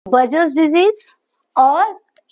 Buerger's disease, or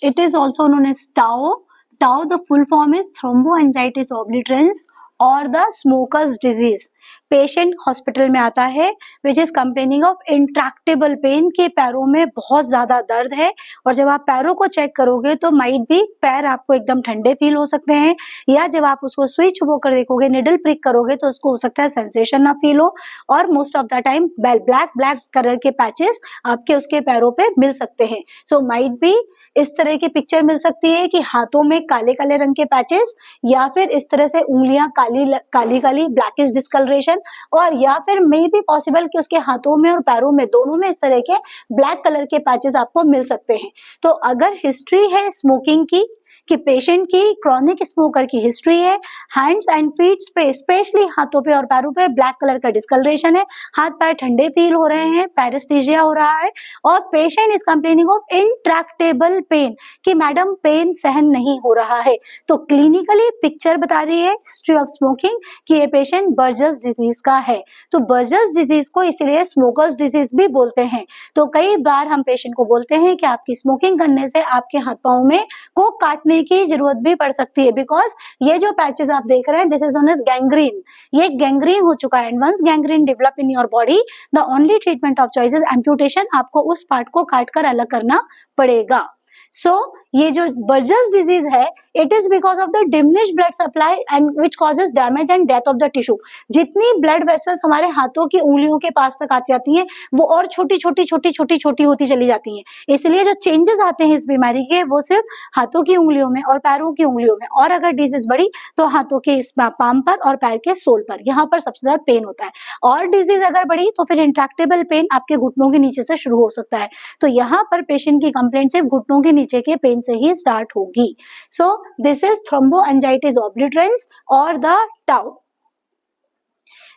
it is also known as Tau. Tau, the full form is thromboangiitis obliterans or the smokers disease. Patient hospital में आता है which is complaining of intractable pain, के पैरों में बहुत ज्यादा दर्द है, और जब आप पैरों को चेक करोगे तो माइट भी पैर आपको एकदम ठंडे फील हो सकते हैं, या जब आप उसको सुई चुभो कर देखोगे, निडल प्रिक करोगे तो उसको हो सकता है सेंसेशन ना फील हो, और most of the time black colour के पैचेस आपके उसके पैरों पे मिल सकते हैं. सो माइट भी इस तरह की पिक्चर मिल सकती है कि हाथों में काले काले रंग के पैचेस, या फिर इस तरह से उंगलियां काली काली ब्लैकिश डिस्कलरेशन, और या फिर मे भी पॉसिबल कि उसके हाथों में और पैरों में दोनों में इस तरह के ब्लैक कलर के पैचेस आपको मिल सकते हैं. तो अगर हिस्ट्री है स्मोकिंग की, कि पेशेंट की क्रॉनिक स्मोकर की हिस्ट्री है, हैंड्स एंड फीट पे स्पेशली हाथों पे और पैरों पे ब्लैक कलर का डिस्कलरेशन है, हाथ पैर ठंडे फील हो रहे हैं, पैरेस्थीसिया हो रहा है, और patient is complaining of intractable pain, कि मैडम पेन सहन नहीं हो रहा है, तो क्लिनिकली पिक्चर बता रही है हिस्ट्री ऑफ स्मोकिंग कि ये पेशेंट बर्जर्स डिजीज का है. तो बर्जर्स डिजीज को इसलिए स्मोकर्स डिजीज भी बोलते हैं. तो कई बार हम पेशेंट को बोलते हैं कि आपकी स्मोकिंग करने से आपके हाथ पांव में को काटने की जरूरत भी पड़ सकती है, बिकॉज ये जो पैचेस आप देख रहे हैं this is known as gangrene. ये गैंग्रीन हो चुका है, and once gangrene develop in your body the only treatment of choice is amputation. आपको उस पार्ट को काट कर अलग करना पड़ेगा. सो ये जो बर्जर्स डिजीज है, it is because of the diminished blood supply and which causes damage and death of the tissue. जितनी ब्लड वेसल्स हमारे हाथों की उंगलियों के पास तक आती जाती हैं, वो और छोटी छोटी होती चली जाती हैं. इसलिए जो चेंजेस आते हैं इस बीमारी के, वो सिर्फ हाथों की उंगलियों में और पैरों की उंगलियों में, और अगर डिजीज बढ़ी तो हाथों के इस पाम पर और पैर के सोल पर, यहाँ पर सबसे ज्यादा पेन होता है. और डिजीज अगर बढ़ी तो फिर इंट्रैक्टेबल पेन आपके घुटनों के नीचे से शुरू हो सकता है. तो यहाँ पर पेशेंट की कंप्लेंट सिर्फ घुटनों के नीचे के पेन से ही स्टार्ट होगी. सो दिस इज thromboangiitis obliterans और the tau.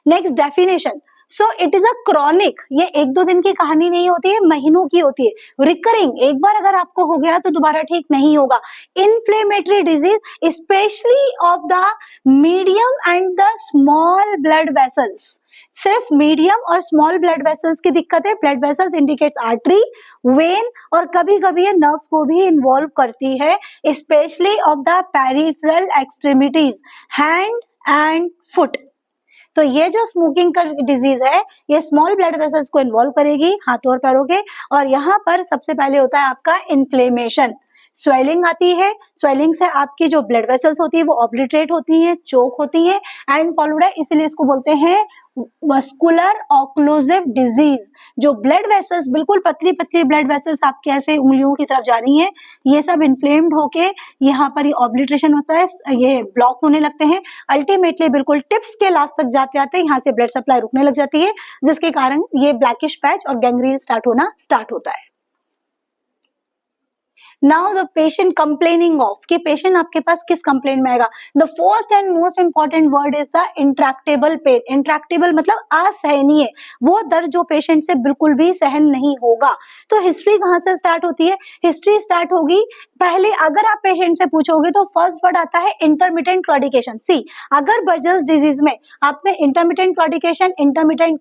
Next definition. So it is a chronic, ये एक दो दिन की कहानी नहीं होती है, महीनों की होती है. रिकरिंग, एक बार अगर आपको हो गया तो दोबारा ठीक नहीं होगा. Inflammatory disease specially of the medium and the small blood vessels. सिर्फ मीडियम और स्मॉल ब्लड वेसल्स की दिक्कत है. Blood vessels indicates artery, when, और कभी कभी ये नर्व्स को भी इन्वॉल्व करती है, specially of the peripheral extremities, hand and foot. तो ये जो स्मोकिंग का डिजीज है, ये स्मॉल ब्लड वेसल्स को इन्वॉल्व करेगी, हाथों और पैरों के, और यहाँ पर सबसे पहले होता है आपका इन्फ्लेमेशन. स्वेलिंग आती है, स्वेलिंग से आपकी जो ब्लड वेसल्स होती है वो ऑब्लिटरेट होती हैं, चोक होती हैं, एंड फॉलोड है, इसलिए इसको बोलते हैं मस्कुलर ऑक्लूसिव डिजीज. जो ब्लड वेसल्स बिल्कुल पतली पतली ब्लड वेसल्स आपके ऐसे उंगलियों की तरफ जा रही हैं, ये सब इन्फ्लेम्ड होके यहाँ पर ये ऑब्लिटरेशन होता है, ये ब्लॉक होने लगते हैं. अल्टीमेटली बिल्कुल टिप्स के लास्ट तक जाते आते यहाँ से ब्लड सप्लाई रुकने लग जाती है, जिसके कारण ये ब्लैकिश पैच और गैंग्रीन स्टार्ट होता है. Now the patient complaining of, कि पेशेंट आपके पास किस कंप्लेंट में आएगा. The first and most important word is the intractable pain. Intractable मतलब असहनीय, वो दर्द जो पेशेंट से बिल्कुल भी सहन नहीं होगा. तो हिस्ट्री कहाँ से स्टार्ट होती है? हिस्ट्री स्टार्ट होगी पहले, अगर आप पेशेंट से पूछोगे तो फर्स्ट वर्ड आता है इंटरमिटेंट क्लॉडिकेशन. सी, अगर बर्जर्स डिजीज में आपने intermittent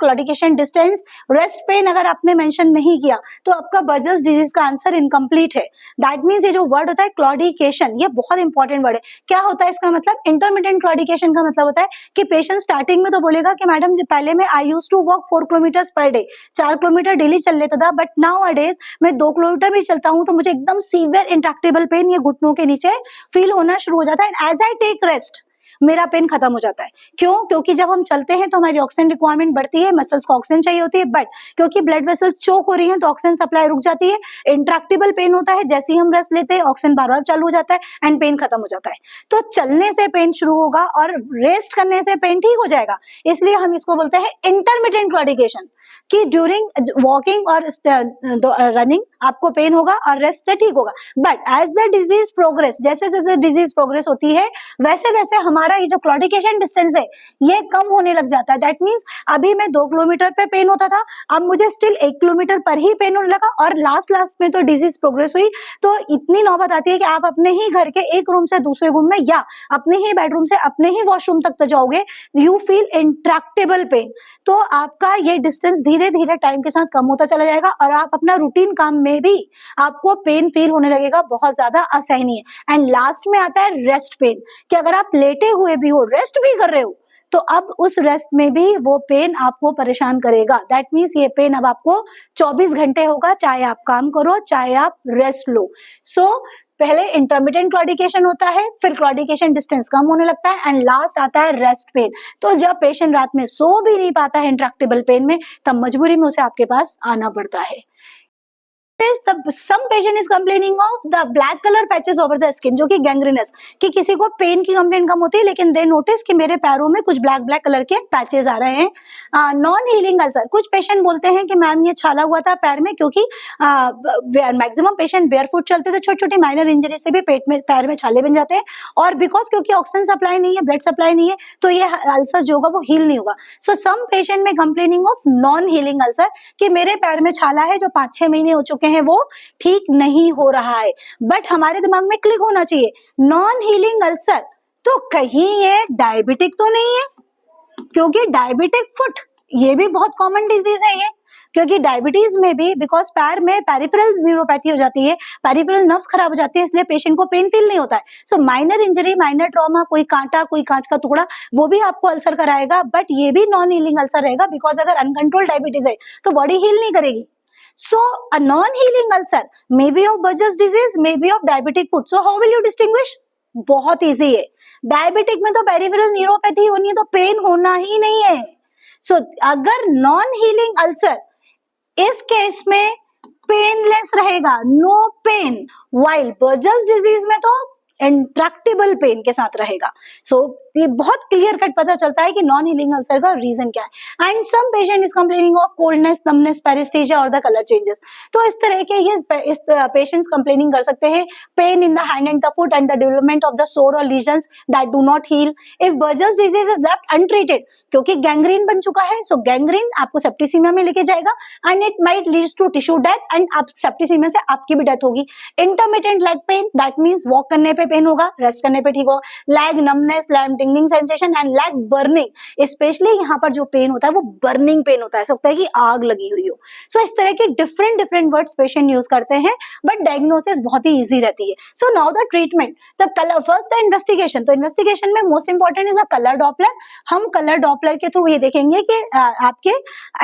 claudication distance, rest pain अगर आपने मेंशन नहीं किया तो आपका बर्जर्स डिजीज का आंसर इनकम्प्लीट है. दैट मीन्स ये जो वर्ड होता है क्लॉडिकेशन, ये बहुत इंपॉर्टेंट वर्ड है. क्या होता है इसका मतलब? इंटरमिटेंट क्लॉडिकेशन का मतलब होता है कि पेशेंट स्टार्टिंग में तो बोलेगा कि मैडम पहले मैं I used to walk 4 kilometre per day, 4 kilometre daily चल लेता था, बट नाउ अ डेज मैं 2 किलोमीटर भी चलता हूँ तो मुझे एकदम सीवियर इंट्रैक्टेबल पेन ये घुटनों के नीचे फील होना शुरू हो जाता है. एज आई टेक रेस्ट मेरा पेन खत्म हो जाता है. क्यों? क्योंकि जब हम चलते हैं तो हमारी ऑक्सीजन रिक्वायरमेंट बढ़ती है, मसल्स को ऑक्सीजन चाहिए होती है, बट क्योंकि ब्लड वेसल्स चोक हो रही हैं तो ऑक्सीजन सप्लाई रुक जाती है, इंट्रैक्टेबल पेन होता है. जैसे ही हम रेस्ट लेते हैं ऑक्सीजन बार बार चालू हो जाता है एंड पेन खत्म हो जाता है. तो चलने से पेन शुरू होगा और रेस्ट करने से पेन ठीक हो जाएगा. इसलिए हम इसको बोलते हैं इंटरमिटेंट क्लॉडिकेशन, कि ड्यूरिंग वॉकिंग और रनिंग आपको पेन होगा और रेस्ट से ठीक होगा. But as the disease progress, जैसे जैसे डिजीज प्रोग्रेस होती है वैसे वैसे हमारा ये जो क्लॉडिकेशन डिस्टेंस है ये कम होने लग जाता है. दैट मीन्स अभी मैं 2 किलोमीटर पे पेन होता था, अब मुझे स्टिल 1 किलोमीटर पर ही पेन होने लगा, और लास्ट में तो डिजीज प्रोग्रेस हुई तो इतनी नौबत आती है कि आप अपने ही घर के एक रूम से दूसरे रूम में या अपने ही बेडरूम से अपने ही वॉशरूम तक तो जाओगे, यू फील इंट्रैक्टेबल पेन. तो आपका ये डिस्टेंस रेजिस्टेंस धीरे धीरे टाइम के साथ कम होता चला जाएगा और आप अपना रूटीन काम में भी आपको पेन फील होने लगेगा, बहुत ज्यादा असहनीय। एंड लास्ट में आता है रेस्ट पेन, कि अगर आप लेटे हुए भी हो, रेस्ट भी कर रहे हो, तो अब उस रेस्ट में भी वो पेन आपको परेशान करेगा। दैट मीन्स ये पेन अब आपको 24 घंटे होगा, चाहे आप काम करो चाहे आप रेस्ट लो। सो पहले इंटरमिटेंट क्लॉडिकेशन होता है, फिर क्लॉडिकेशन डिस्टेंस कम होने लगता है, एंड लास्ट आता है रेस्ट पेन। तो जब पेशेंट रात में सो भी नहीं पाता है इंट्रैक्टेबल पेन में, तब मजबूरी में उसे आपके पास आना पड़ता है। Some patient is complaining of the black color patches over the skin, जो कि गैंग्रीनस, कि किसी को पेन की कंप्लेंट कम होती है लेकिन दे नोटिस कि मेरे पैरों में कुछ ब्लैक ब्लैक कलर के पैचेस आ रहे हैं। नॉन हीलिंग अल्सर, कुछ पेशेंट बोलते हैं कि मैम ये छाला हुआ था पैर में, क्योंकि मैक्सिमम पेशेंट बेयरफुट चलते थे, छोटी छोटी माइनर इंजरी से भी पेट में पैर में छाले बन जाते हैं, और बिकॉज क्योंकि ऑक्सीजन सप्लाई नहीं है, ब्लड सप्लाई नहीं है, तो ये अल्सर जो होगा वो हील नहीं होगा। सो सम पेशेंट में complaining of non healing ulcer, कि मेरे पैर में छाला है जो 5-6 महीने हो चुके हैं, वो ठीक नहीं हो रहा है। बट हमारे दिमाग में क्लिक होना चाहिए, नॉन हीलिंग अल्सर, तो कहीं ये डायबिटिक तो नहीं है, क्योंकि डायबिटिक फुट ये भी बहुत कॉमन डिजीज है ये, क्योंकि डायबिटीज में भी बिकॉज पैर में पेरिफेरल न्यूरोपैथी हो जाती है, पेरिफेरल नर्व्स खराब हो जाती है, इसलिए पेशेंट को पेन फील नहीं होता है। सो माइनर इंजरी, माइनर ट्रॉमा, कोई कांटा, कोई कांच का टुकड़ा, वो भी आपको अल्सर कराएगा, बट ये भी नॉन हीलिंग अल्सर रहेगा, बिकॉज अगर अनकंट्रोल डायबिटीज है तो बॉडी हील नहीं करेगी। So a non-healing ulcer may be of Buerger's disease, may be of diabetic foot. So how will you distinguish? बहुत इजी है, डायबिटिक में तो पेरिफेरल न्यूरोपैथी होनी है, तो पेन होना ही नहीं है। सो अगर नॉन हीलिंग अल्सर, इस केस में पेनलेस रहेगा, no pain, while Buerger's disease में तो इंट्रैक्टेबल पेन के साथ रहेगा। सो ये बहुत क्लियर कट पता चलता है कि नॉन हीलिंग अल्सर का रीजन क्या है। And some patient is complaining of coldness, numbness, paraesthesia और द कलर चेंजेस। तो इस तरह के ये पेशेंट्स कंप्लेनिंग कर सकते हैं pain in the hand and the foot and the development of the sore or lesions that do not heal if Buerger's disease is left untreated, क्योंकि गैंग्रीन बन चुका है। सो गैंग्रीन आपको सेप्टिसीमिया में लेके जाएगा and it might leads to tissue death, and आप septicaemia से आपकी भी डेथ होगी। Intermittent leg pain, that means walk करने पे पेन होगा, रेस्ट करने पे ठीक होगा। Leg numbness, leg tingling sensation and leg burning, specially यहाँ पर जो पेन होता है वो बर्निंग पेन होता है, ऐसा लगता है कि आग लगी हुई हो। सो इस तरह के डिफरेंट वर्ड्स पेशेंट यूज करते हैं, बट डायग्नोसिस बहुत ही इजी रहती है। So now the treatment, the colour, first the investigation. तो इन्वेस्टिगेशन में most important is a colour Doppler. हम कलर डॉपलर के थ्रू ये देखेंगे कि आपके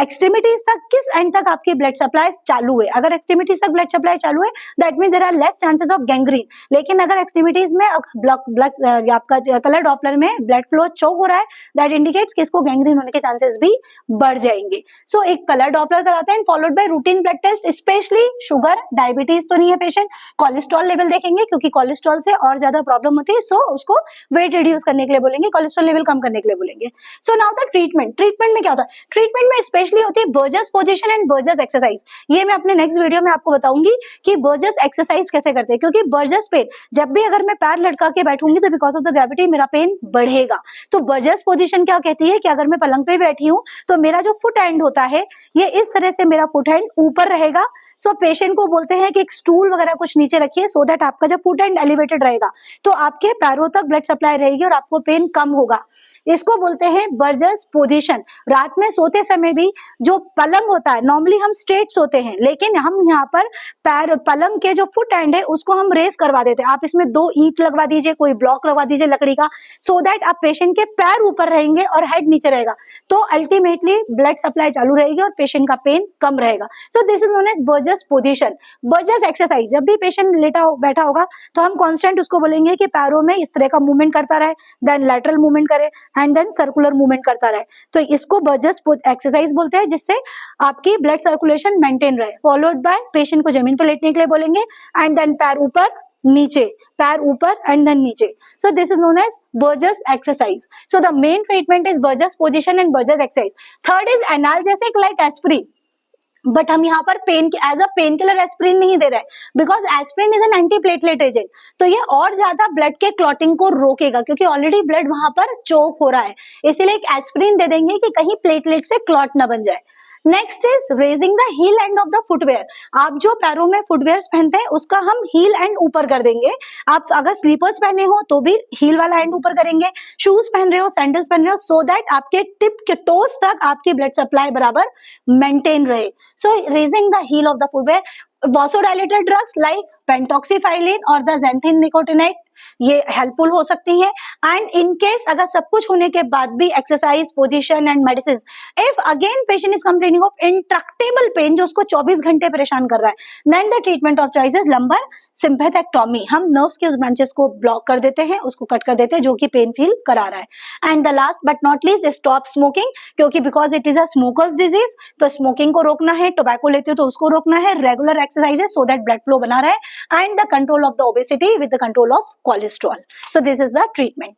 एक्सट्रीमिटीज तक किस एंड तक आपकी ब्लड सप्लाई चालू है। अगर एक्सट्रीमिटीज तक ब्लड सप्लाई चालू है, that mean there are less chances of gangrene. लेकिन अगर एक्सट्रीमिटीज में ब्लड आपका कलर डॉपलर में ब्लड फ्लो चोक हो रहा है, दैट इंडिकेट्स कि इसको गैंग्रीन होने के चांसेस भी बढ़ जाएंगे। सो एक कलर डॉपलर कराते हैं, followed by routine blood test, specially sugar, diabetes तो नहीं है पेशेंट, कोलेस्ट्रॉल लेवल देखेंगे, क्योंकि कोलेस्ट्रॉल से और ज्यादा प्रॉब्लम होती है। सो उसको वेट रिड्यूस करने के लिए बोलेंगे, कोलेस्ट्रॉल लेवल कम करने के लिए बोलेंगे। So now the treatment, treatment में क्या होता है? ट्रीटमेंट में स्पेशली होती है Buerger's position and Buerger's exercise. ये मैं अपने नेक्स्ट वीडियो में आपको बताऊंगी कि Buerger's एक्सरसाइज कैसे करते हैं, क्योंकि Buerger's पेन, जब भी अगर मैं पैर लटका के बैठूंगी तो बिकॉज ऑफ द ग्रेविटी मेरा पेन बढ़ेगा। तो Buerger's पोजीशन क्या कहती है कि अगर मैं पलंग पे बैठी हूँ तो मेरा जो फुट एंड होता है, ये इस तरह से मेरा फुट एंड ऊपर रहेगा। सो पेशेंट को बोलते हैं कि एक स्टूल वगैरह कुछ नीचे रखिए, सो दैट आपका जब फुट एंड एलिवेटेड रहेगा तो आपके पैरों तक ब्लड सप्लाई रहेगी और आपको पेन कम होगा। इसको बोलते हैं Buerger's पोजीशन। रात में सोते समय भी जो पलंग होता है, नॉर्मली हम स्ट्रेट सोते हैं, लेकिन हम यहाँ पर पैर, पलंग के जो फुट एंड है उसको हम रेस करवा देते हैं। आप इसमें 2 ईंट लगवा दीजिए, कोई ब्लॉक लगवा दीजिए लकड़ी का, सो दैट आप पेशेंट के पैर ऊपर रहेंगे और हेड नीचे रहेगा, तो अल्टीमेटली ब्लड सप्लाई चालू रहेगी और पेशेंट का पेन कम रहेगा। So this is known as Buerger's position. Buerger's exercise, जब भी पेशेंट बैठा होगा तो हम कांस्टेंट उसको बोलेंगे कि पैरों में इस तरह का मूवमेंट करता रहे, देन लैटरल मूवमेंट करे एंड देन सर्कुलर मूवमेंट करता रहे। तो इसको Buerger's एक्सरसाइज बोलते हैं, जिससे आपकी ब्लड सर्कुलेशन मेंटेन रहे। फॉलोड बाय पेशेंट को जमीन पर लेटने के लिए बोलेंगे एंड देन पैर ऊपर नीचे, पैर ऊपर एंड देन नीचे। So this is known as Buerger's exercise. So the main treatment is Buerger's position and Buerger's exercise. Third is analgesic like aspirin, but हम यहाँ पर pain as a pain killer aspirin नहीं दे रहे हैं, because aspirin is an antiplatelet agent. तो ये और ज्यादा ब्लड के क्लॉटिंग को रोकेगा, क्योंकि ऑलरेडी ब्लड वहां पर चोक हो रहा है, इसीलिए एक एस्पिरिन दे देंगे कि कहीं प्लेटलेट से क्लॉट ना बन जाए। Next is raising the heel end of the footwear. आप जो पैरों में फुटवेयर पहनते हैं उसका हम हील एंड ऊपर कर देंगे। आप अगर स्लीपर्स पहने हो तो भी हील वाला एंड ऊपर करेंगे, शूज पहन रहे हो, सैंडल्स पहन रहे हो, सो दैट आपके टिप के टोस तक आपकी ब्लड सप्लाई बराबर मेंटेन रहे। So raising the heel of the footwear. Vasodilator drugs like pentoxifylline और द ज़ैंथिन निकोटिनाइड ये हेल्पफुल हो सकती हैं। एंड इन केस अगर सब कुछ होने के बाद भी exercise, position and medicine, if again patient is complaining of intractable pain जो उसको 24 घंटे परेशान कर रहा है, then the treatment of choice is lumbar sympathectomy. हम नर्व्स के उस ब्रांचेस को ब्लॉक कर देते हैं, उसको कट कर देते हैं जो कि पेन फील करा रहा है। And the last but not least, stop smoking, क्योंकि because it is a smoker's disease, तो स्मोकिंग को रोकना है, टोबैको लेते हो तो उसको रोकना है, regular exercises so that blood flow बना रहे, and the control of the obesity with the control of cholesterol. So this is the treatment.